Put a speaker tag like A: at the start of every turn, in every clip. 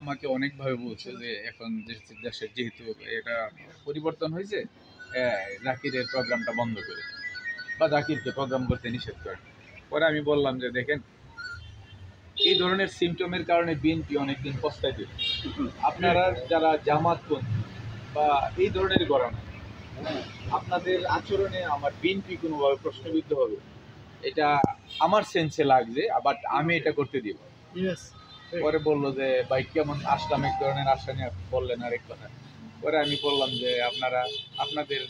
A: আমাকে অনেকভাবে বলছে যে এখন দেশের যেহেতু এটা পরিবর্তন হয়েছে, জাকিরের প্রোগ্রামটা বন্ধ করে বা জাকিরকে প্রোগ্রাম করতে নিষেধ করে। পরে আমি বললাম যে দেখেন, এই ধরনের সিমটমের কারণে বিএনপি অনেকদিন পস্তাইতে, আপনারা যারা জামাতপন্থী বা এই ধরনের ঘরানা, আপনাদের আচরণে আমার বিএনপি কোনোভাবে প্রশ্নবিদ্ধ হবে, এটা আমার সেন্সে লাগছে, বাট আমি এটা করতে দিব। পরে বললো যে ভাই কেমন আসলাম, এক ধরনের আশা নিয়ে বললেন আরেক কথা। পরে আমি বললাম যে আপনারা আপনাদের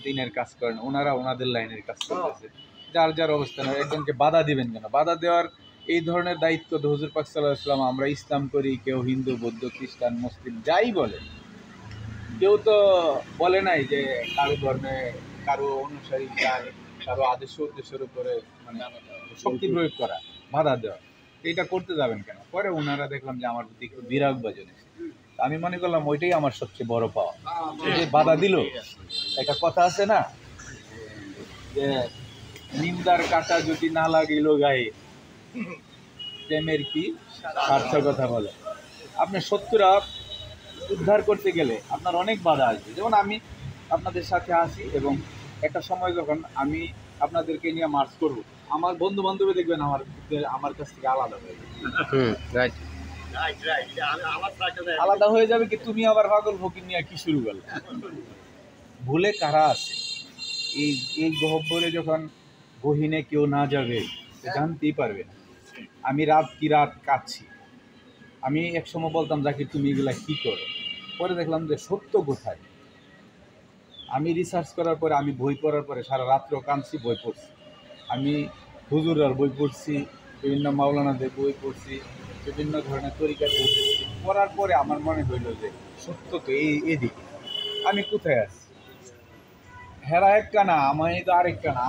A: দিনের কাজ করেন, ওনারা ওনাদের লাইনের কাজ করতেছে, যার যার অবস্থান। একজনকে বাধা দিবেন কেন? বাধা দেওয়ার এই ধরনের দায়িত্ব তো হুজুর পাক সাল্লাল্লাহু আলাইহি ওয়াসাল্লাম, আমরা ইসলাম করি, কেউ হিন্দু, বৌদ্ধ, খ্রিস্টান, মুসলিম যাই বলে, কেউ তো বলে নাই যে কারো ধর্মে, কারো অনুসারী, কারো আদর্শ উদ্দেশ্যের উপরে মানে শক্তি প্রয়োগ করা, বাধা দেওয়া, এইটা করতে যাবেন কেন? পরে ওনারা দেখলাম যে আমার প্রতি একটু বিরাগ বাজনে, আমি মনে করলাম ওইটাই আমার সবচেয়ে বড় পাওয়া, যে বাধা দিল। একটা কথা আছে না যে নিন্দার কাঁটা যদি না লাগিল গায়ে, প্রেমের কি সার্থকতা বলে। আপনি শত্রুরা উদ্ধার করতে গেলে আপনার অনেক বাধা আসবে। যেমন আমি আপনাদের সাথে আসি এবং একটা সময় যখন আমি আপনাদেরকে নিয়ে মার্চ করব, আমার বন্ধু বান্ধবী দেখবেন আমার কাছ থেকে আলাদা হয়ে যাবে। আলাদা হয়ে যাবে কি, তুমি আবার পাগল ফকির নিয়ে কি শুরু করলে? ভুলে কারা আছে এই এই গহ্বরে, যখন গহীনে কেউ না যাবে জানতেই পারবে না। আমি রাত কি রাত কাঁদছি। আমি একসময় বলতাম জাকির তুমি এগুলা কি করো, পরে দেখলাম যে সত্য কোথায়। আমি রিসার্চ করার পরে, আমি বই পড়ার পরে সারা রাত্র কাঁদছি, বই পড়ছি। আমি হুজুরার বই পড়ছি, বিভিন্ন মাওলানাদের বই পড়ছি, বিভিন্ন ধরনের তরিকার বই পড়ছি। পড়ার পরে আমার মনে হইল যে সত্য তো এদিকে, আমি কোথায় আছি? হেরা এক কানা, আমি তো আরেক কানা।